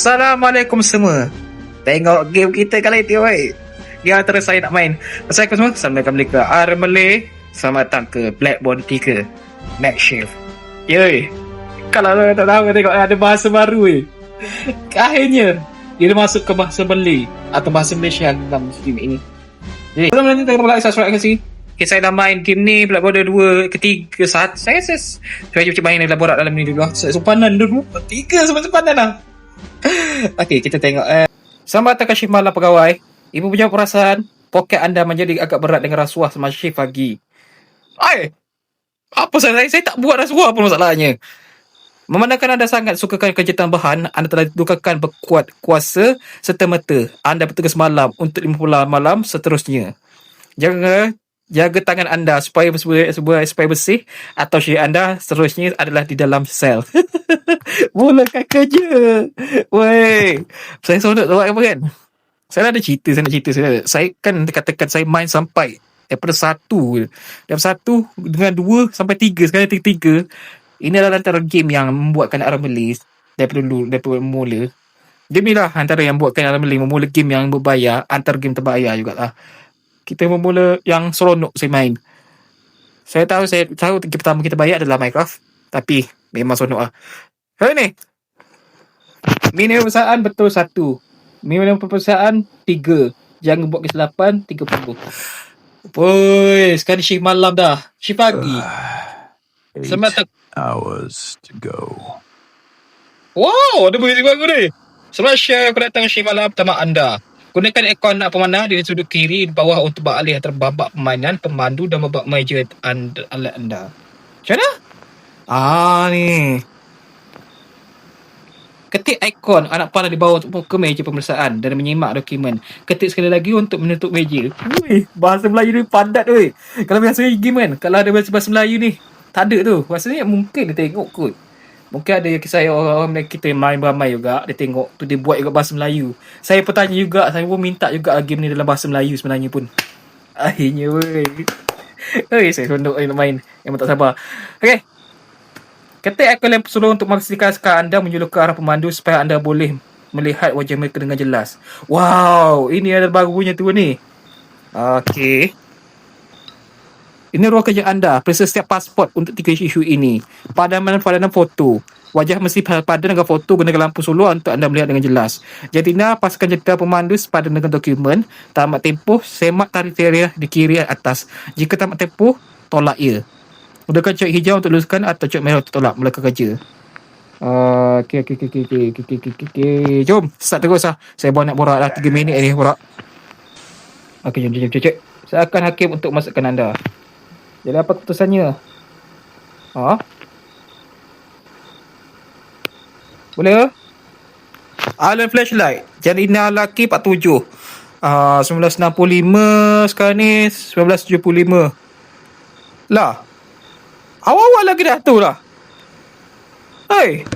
Assalamualaikum semua. Tengok game kita kali ni, woi. Yang antara saya nak main. Assalamualaikum semua. Assalamualaikum ke Armelay. Selamat datang ke Blackbone 3 Night Shift. Yoi. Kalau lo tak tahu, tengok ada bahasa baru weh. Akhirnya dia masuk ke bahasa Malay atau bahasa Malaysia dalam game ini. Jadi, kalau nanti tengok like, subscribe kasih. Okay, saya dah main game ni Blackbone 2 ketiga saat. Saya cuba main dalam borak dalam ni dulu. Saya sempanan dulu. 3 sempanan lah. Okey, kita tengok. Selamat datang ke shift malam pegawai. Ibu punya perasaan poket anda menjadi agak berat dengan rasuah semasa shift pagi. Apa saya tak buat rasuah pun masalahnya. Memandangkan anda sangat sukakan kerja tambahan, anda telah didukakan berkuat kuasa serta-merta. Anda bertugas malam untuk 50 malam seterusnya. Jaga tangan anda supaya bersih atau syih anda seterusnya adalah di dalam sel. Mulakan kerja. Wey. Saya seronok tak buat apa kan? Saya ada cerita. Saya kan katakan saya main sampai daripada 1 dengan 2 sampai 3. Sekarang 3. Ini adalah antara game yang membuatkan Armelay daripada mula. Game ni lah antara yang buatkan Armelay memula game yang berbayar, antara game terbayar jugalah. Kita memula yang seronok saya main. Saya tahu game pertama kita bayar adalah Minecraft, tapi memang seronok lah. Hari ni minimum perusahaan betul 1, minimum perusahaan 3. Jangan buat kesilapan 30. Boy, sekarang shift malam dah. Shift pagi. 8 hours to go. Wow, ada berita bagus ni. Selamat share kedatangan shift malam pertama anda. Gunakan aircon nak pemanah di sudut kiri di bawah untuk beralih antara babak permainan, pemandu dan babak meja alat anda. Macam mana? Ni. Ketik ikon anak panah di bawah untuk ke meja pemeriksaan dan menyimak dokumen. Ketik sekali lagi untuk menutup meja. Wih, bahasa Melayu ni padat weh. Kalau biasanya game kan, kalau ada bahasa Melayu ni, tak ada tu. Rasanya mungkin dia tengok kot. Mungkin ada kisah orang kita main ramai juga, dia tengok tu dia buat juga bahasa Melayu. Saya pun tanya juga, saya pun minta juga game ni dalam bahasa Melayu sebenarnya pun. Akhirnya weh. Saya seronok nak main. Memang tak sabar. Okay. Ketik ikon lampu sulur untuk memastikan skar anda menyulut ke arah pemandu supaya anda boleh melihat wajah mereka dengan jelas. Wow, ini ada barunya tu ni. Okey. Ini ruang kerja anda. Periksa setiap pasport untuk 3 isu ini. Padanan foto. Wajah mesti padan dengan foto gunakan lampu sulur untuk anda melihat dengan jelas. Jantina, pastikan jeda pemandu sepadan dengan dokumen. Tamat tempoh, semak kriteria di kiri atas. Jika tamat tempoh, tolak ia. Gunakan cok hijau untuk luluskan atau cok merah untuk tolak mulakan kerja. Okay. Jom, start terus lah. Saya nak borak dah 3 minit ni borak. Okay, jom. Saya akan hakim untuk masukkan anda. Jadi apa keputusannya? Boleh? Alarm flashlight. Jantina lelaki 47. 1965 sekarang ni 1975. Lah. Awal-awal lagi dah tu lah. Hei.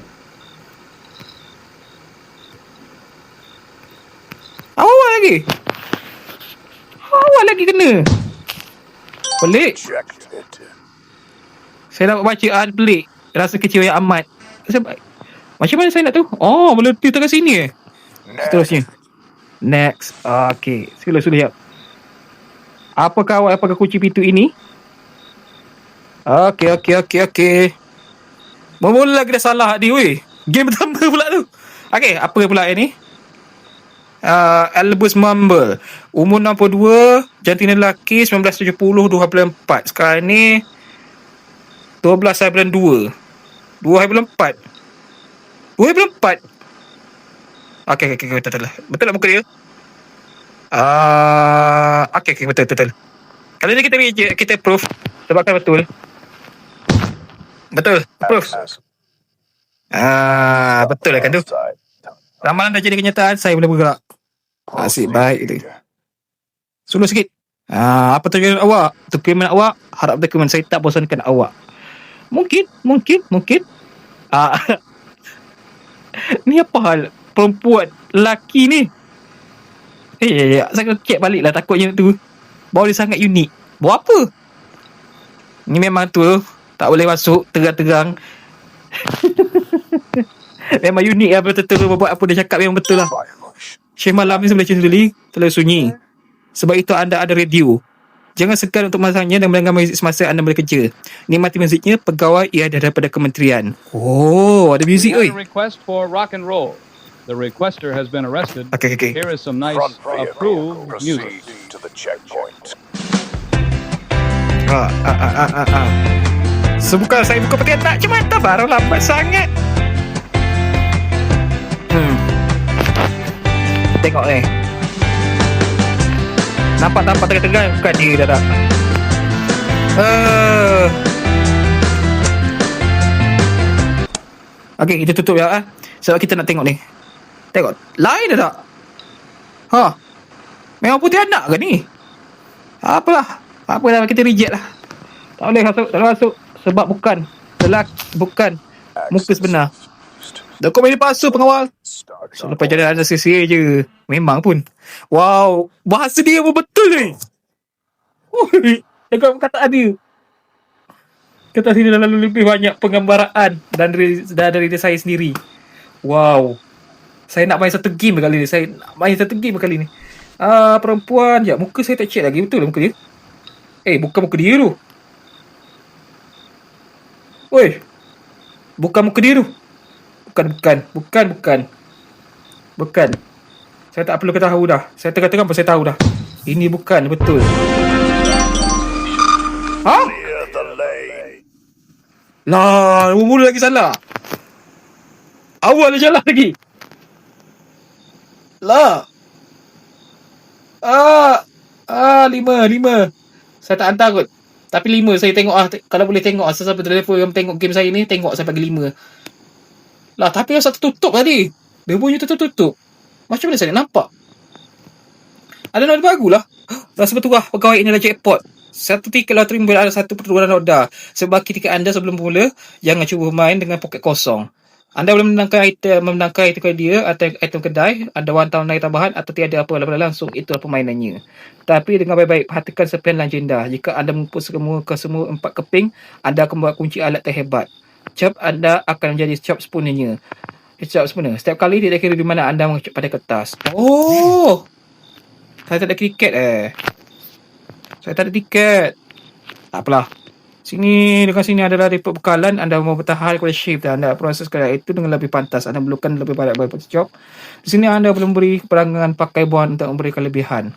Awal lagi kena. Pelik. Saya dapat bacaan pelik. Rasa kecil yang amat. Macam mana saya nak tahu? Boleh letak kat sini seterusnya. Next. Okay. Sudah. Apakah kunci pintu ini? Okey. Mula lagi dah salah ni weh. Game pertama pula tu. Okey, apa pula ini? Albus Mumble. Umur 62, jantina lelaki 1970 24. Sekarang ni 12 bulan 2. 2004. Okey, betul lah. Betul lah muka dia? Okey, betul. Kali ni kita proof sebabkan betul. Betul, proof. Betul lah kan tu. Ramalan dah jadi kenyataan, saya boleh bergerak. Asyik baik tu. Suluh sikit. Apa tujuan awak? Dokumen awak, harap dokumen saya tak bosankan awak. Mungkin. Ni apa hal perempuan lelaki ni? Saya kena check balik lah, takutnya tu. Bau dia sangat unik. Bau apa? Ni memang tu tak boleh masuk terang-terang. Memang unik lah betul-betul buat apa dia cakap memang betul lah. Syekh malam ni sebenarnya sendiri terlalu sunyi. Sebab itu anda ada radio. Jangan segan untuk masangnya dan mendengar muzik semasa anda bekerja. Nikmati muziknya, pegawai ia ada daripada kementerian. Oh, ada muzik oi. Request for rock and roll. The requester has been arrested. Okay. Here is some nice approved music. To the checkpoint. So saya buka peti tak cuma tak baru lambat sangat. Tengok ni. Nampak tengah-tengah bukan dia dah. Okay, kita tutup ya. Sebab kita nak tengok ni. Tengok. Lain dah tak? Memang putih anak ke ni? Apalah, kita reject lah. Tak boleh masuk. Sebab bukan muka sebenar. Dokumen palsu pengawal. So, lepas jadi ada sisi je. Memang pun. Wow, bahasa dia pun betul ni. Tengok perkataan dia. Kata sini lalu lebih banyak penggambaraan dan dari saya sendiri. Wow. Saya nak main satu game kali ni. Perempuan. Ya, muka saya tak check lagi. Betul lah muka dia. Bukan muka dia tu. Oi. Bukan muka dia tu. Bukan. Saya tak perlu ketahui dah. Saya tengah-tengah pun saya tahu dah. Ini bukan betul. Lah, mula lagi salah. Awal salah lagi. Lah. 5. Saya tak hantar kot. Tapi 5 saya tengok kalau boleh tengok siapa telefon yang tengok game saya ni, tengok sampai 5. Lah, tapi yang satu tutup tadi. Dia punya tutup. Macam mana saya nak nampak? Ada noda bagulah. Rasa betul lah pegawai ini adalah jackpot. Satu tiket loteri membeli ada satu pertukaran noda. Sebab tiket anda sebelum mula, jangan cuba main dengan poket kosong. Anda boleh menangkan item dia atau item kedai, ada wang tahun naik tambahan atau tiada apa, langsung itulah permainannya. Tapi dengan baik-baik perhatikan serpihan legenda. Jika anda mengumpul semua 4 keping, anda akan membuat kunci alat terhebat. Cap anda akan menjadi cap sepenuhnya. Setiap kali tidak kira di mana anda mengucap pada kertas. Oh, saya tak ada tiket Saya tak ada tiket. Tak apalah. Dekat sini adalah report bekalan. Anda mau bertahan kepada shift dan anda proses kerja itu dengan lebih pantas. Anda perlukan lebih banyak job. Di sini anda perlu memberi perangan pakai buan untuk memberi kelebihan.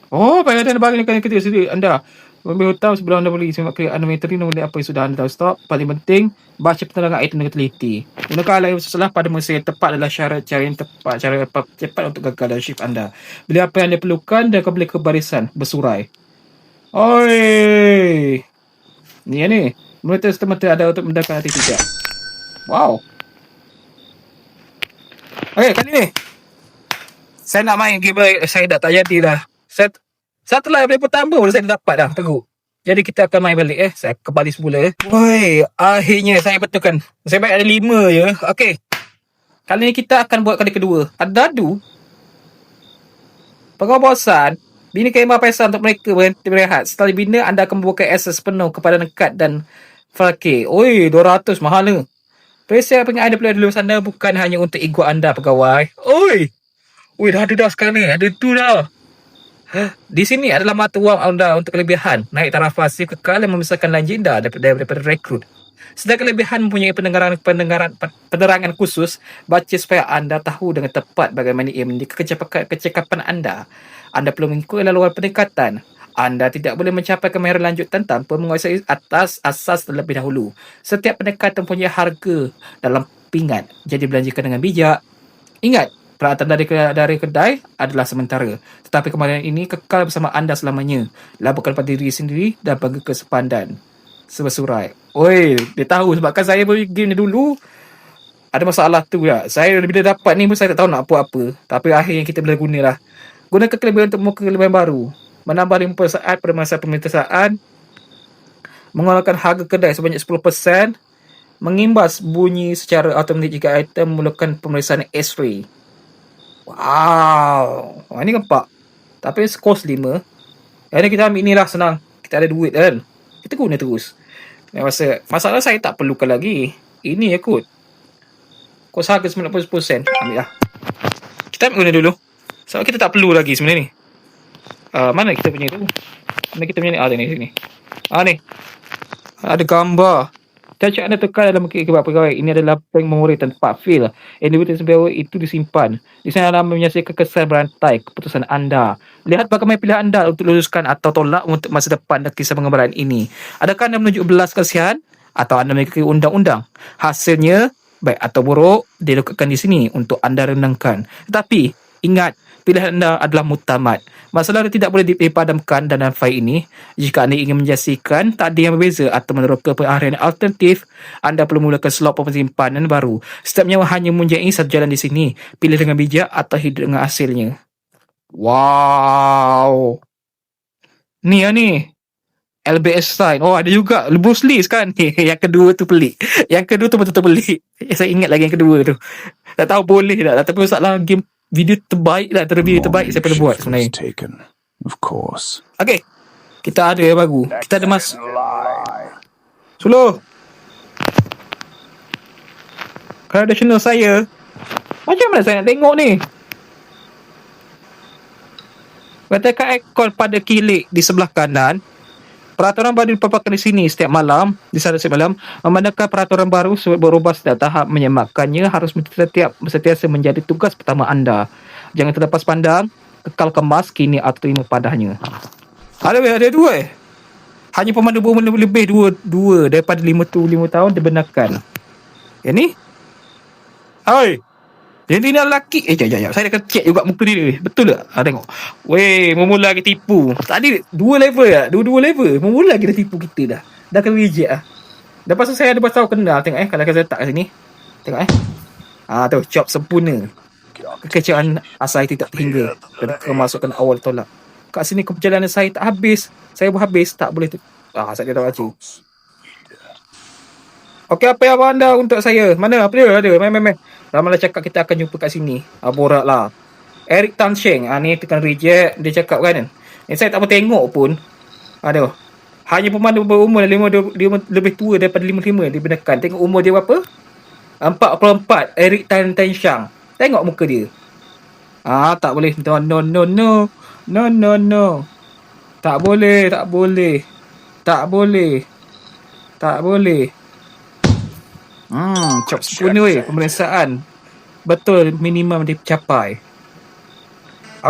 Oh, baik anda bagi kalian ketika sendiri anda membeli hutang sebelum anda beli. Sebab klik anda menteri nombor apa yang sudah anda tahu stop. Paling penting, baca penerangan item dengan teliti. Gunakan alat yang sesuai pada masa yang tepat adalah syarat cara yang tepat. Cara cepat untuk gagal dalam shift anda. Beli apa yang anda perlukan dan kembali ke barisan bersurai. Oi. Ni. Menurut serta-merta ada untuk mendapatkan hati tidak. Wow. Okay, kali ni saya nak main game saya dah tak jadi dah. Saya telah yang pertama baru saya dapat dah teruk. Jadi kita akan main balik Saya kembali semula Woi, akhirnya saya betulkan. Saya baik ada 5 je. Okey. Kali ni kita akan buat kali kedua. Ada dadu. Pengawasan bina kemah paisan untuk mereka berhenti berehat. Setelah dibina, anda akan membuka akses penuh kepada nekat dan falke. Oi, 200 mahal ni. Persiapan yang ada perlu dulu sana bukan hanya untuk ego anda pegawai. Oi, dah ada dah sekarang ni. Ada tu dah. Di sini adalah mata wang anda untuk kelebihan. Naik taraf pasif kekal yang memisahkan legenda daripada rekrut. Sedangkan kelebihan mempunyai penerangan khusus. Baca supaya anda tahu dengan tepat bagaimana ia mendikati kecekapan anda. Anda perlu mengikuti laluan pendekatan. Anda tidak boleh mencapai kemahiran lanjutan tanpa menguasai atas asas terlebih dahulu. Setiap pendekatan mempunyai harga dalam pingat. Jadi belanjakan dengan bijak. Ingat, peralatan dari kedai adalah sementara. Tetapi kemahiran ini kekal bersama anda selamanya. Laburkan pada diri sendiri dan bagi kesepadan. Sebersurai. Oi, dia tahu sebabkan saya beri game ni dulu. Ada masalah tu lah. Saya bila dapat ni pun saya tak tahu nak apa-apa. Tapi akhirnya kita boleh gunalah. Gunakan kelebihan untuk membuka kelebihan baru. Menambah 50 saat pada masa pemerintahan. Mengeluarkan harga kedai sebanyak 10%. Mengimbas bunyi secara automatik jika item memerlukan pemeriksaan X-ray. Wow. Ini nampak. Tapi kos 5. Yang ni kita ambil ni lah senang. Kita ada duit kan. Kita guna terus. Masalah saya tak perlukan lagi. Ini ya kot. Kos harga 90%. Ambil lah. Kita ambil guna dulu. Sebab kita tak perlu lagi sebenarnya ni. Mana kita punya tu? Mana kita punya ni? Sini. Ni. Ada gambar. Touch anda tekan dalam kebab pegawai. Ini adalah bank memori tempat file. Individu pegawai itu disimpan. Di sana anda menyaksikan kesan berantai keputusan anda. Lihat bagaimana pilihan anda untuk luluskan atau tolak untuk masa depan dan kisah pengembaraan ini. Adakah anda menunjuk belas kasihan atau anda mengikuti undang-undang? Hasilnya, baik atau buruk, diletakkan di sini untuk anda renungkan. Tetapi, ingat, pilihan anda adalah mutamat. Masalah tidak boleh dipadamkan dalam fail ini. Jika anda ingin menyaksikan takdir yang berbeza atau menerapkan pengarahan alternatif, anda perlu mulakan slot penyimpanan baru. Setiap nyawa hanya mempunyai satu jalan di sini. Pilih dengan bijak atau hidup dengan hasilnya. Wow. Ni. LBS sign. Oh, ada juga Bruce Lee kan. Yang kedua tu pelik. Yang kedua tu betul-betul pelik. Saya ingat lagi yang kedua tu. Tak tahu boleh tak. Tapi masalah game video terbaik lah, terlebih terbaik saya pernah buat sebenarnya. Of course. Okay, kita ada yang baru. Kita ada mas Suluh. Kalau ada channel saya, macam mana saya nak tengok ni? Letakkan ikon pada kilik di sebelah kanan. Peraturan baru dipaparkan di sini setiap malam, di sana setiap malam. Memandangkan peraturan baru berubah setiap tahap, menyemakkannya harus sentiasa menjadi tugas pertama anda. Jangan terlepas pandang, kekal kemas kini atau terima padanya. Ada dua Hanya pemandu berumur lebih dua daripada 5 tahun dibenarkan. Yang ni? Hai. Yang ni lelaki. Sekejap. Saya akan check juga muka dia. Betul tak? Tengok. Weh, memula lagi tipu. Tadi 2 level tak? 2 level. Memula lagi dah tipu kita dah. Dah kena reject lah. Lepas tu saya ada tahu kenal. Tengok kalau saya letak kat sini. Tengok tu, chop sempurna. Kekecewaan asal tidak terhingga. Dan kemasukan awal tolak. Kat sini perjalanan saya tak habis. Saya pun habis. Tak boleh tu. Saya tak baca. Okey, apa yang anda untuk saya? Mana? Apa dia? Ada. Main. Ramalah cakap kita akan jumpa kat sini. Borak lah. Eric Tan Sheng. Ni tekan reject. Dia cakap kan. Saya tak mau tengok pun. Aduh. Hanya pemandu berumur lebih tua daripada 55 dibenarkan. Tengok umur dia berapa? 44. Eric Tan Sheng. Tengok muka dia. Tak boleh. No. Tak boleh. Cop sempurna pemeriksaan. Betul minimum dicapai.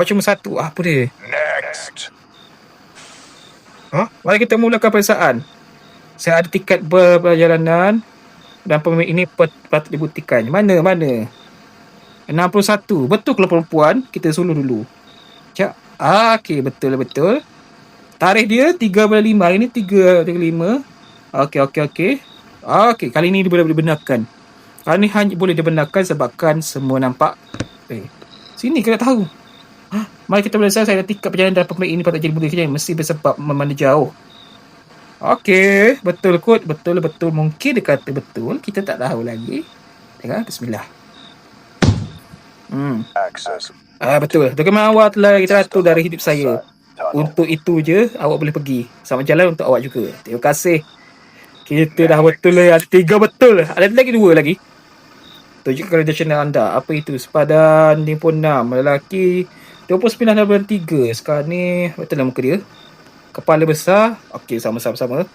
Cuma satu. Apa dia? Next. Mari kita mulakan pemeriksaan. Saya ada tiket perjalanan dan pemilik ini patut dibuktikan. Mana? 61. Betul kalau perempuan, kita suluh dulu. Okey, betul. Tarikh dia 3 bulan 5. Hari ni 3/5. Okey. Okey, kali ni dia boleh dibenarkan. Kali ni hanya boleh dibenarkan sebabkan semua nampak. Sini kita tahu. Mari kita berusaha. Saya ada tiket perjalanan dan pemilik ini patut jadi boleh kerja. Mesti bersebab memandang jauh. Okey, betul kot. Betul. Mungkin dia kata betul. Kita tak tahu lagi. Tengok, bismillah. Betul. Bagaimana awak telah teratur dari hidup saya. Untuk itu je, awak boleh pergi. Sama jalan untuk awak juga. Terima kasih. Kita dah betul lah. Ada 3 betul. Ada lagi 2 lagi. Tunjukkan channel anda. Apa itu? Sepadan 56. Lelaki 29 bulan 3. Sekarang ni betul lah muka dia. Kepala besar. Okey, sama-sama.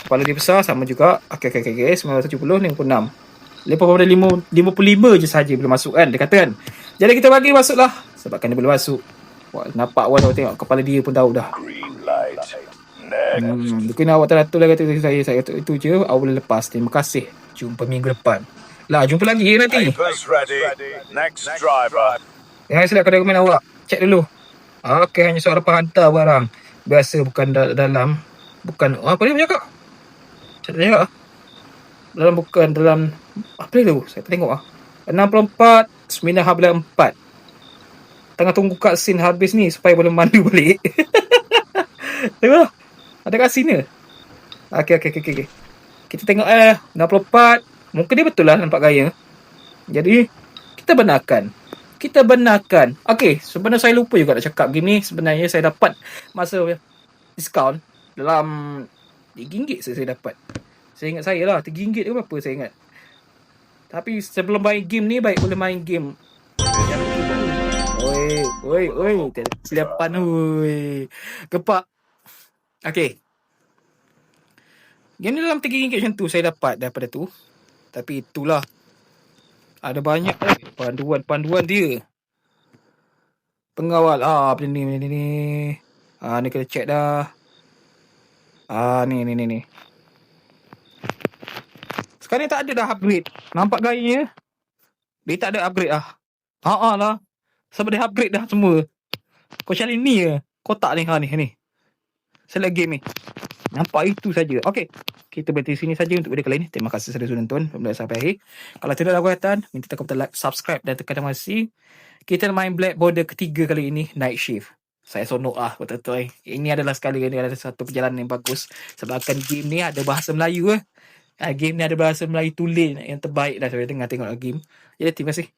Kepala dia besar. Sama juga. Okey. 970, 56. Lepas pada 55 je saja boleh masuk kan. Dia kata kan. Jadi kita bagi masuklah. Sebabkan dia boleh masuk. Nampak awak tengok. Kepala dia pun tahu dah. Mungkin awak teratur lah kata saya itu je. Awak boleh lepas. Terima kasih. Jumpa minggu depan. Jumpa lagi nanti. Next driver. Jangan silap dokumen awak. Cek dulu. Okey, hanya soal penghantar barang. Biasa bukan dalam. Bukan. Apa dia bercakap? Saya tak cakap. Bukan dalam. Apa dia tu? Saya tak tengok 64 9/4. Tengah tunggu cutscene habis ni supaya boleh mandu balik. Tengok. Ada cutscene. Okey. Kita tengok 64. Muka dia betul lah nampak gaya. Jadi kita benarkan. Okey, sebenarnya saya lupa juga nak cakap game ni. Sebenarnya saya dapat masa diskaun dalam RM3 saya dapat. Saya ingat saya lah RM3 ke berapa saya ingat. Tapi sebelum main game ni, baik boleh main game. Oi. Silapan, oi. Gepak. Okay. Game ni dalam RM3 macam tu saya dapat daripada tu. Tapi itulah. Ada banyak panduan dia. Pengawal. Benda ni. Ni kena check dah. Ni. Sekarang ni tak ada dah upgrade. Nampak gayanya? Dia tak ada upgrade lah. Lah. Sebab dia upgrade dah semua. Kau cari ni je. Kotak ni. Ni. Select game ni. Nampak itu saja. Okey. Kita berhenti sini saja untuk video kali ini. Terima kasih sudah nonton sampai akhir. Kalau tidak ada kata, minta tekan button like, subscribe dan tekan notifikasi. Kita main Black Border ketiga kali ini, Night Shift. Saya sonok betul-betul. Ini adalah sekali ini adalah satu perjalanan yang bagus. Sebabkan game ni ada bahasa Melayu. Game ni ada bahasa Melayu tulis yang terbaik dah saya dengar tengok game. Jadi terima kasih.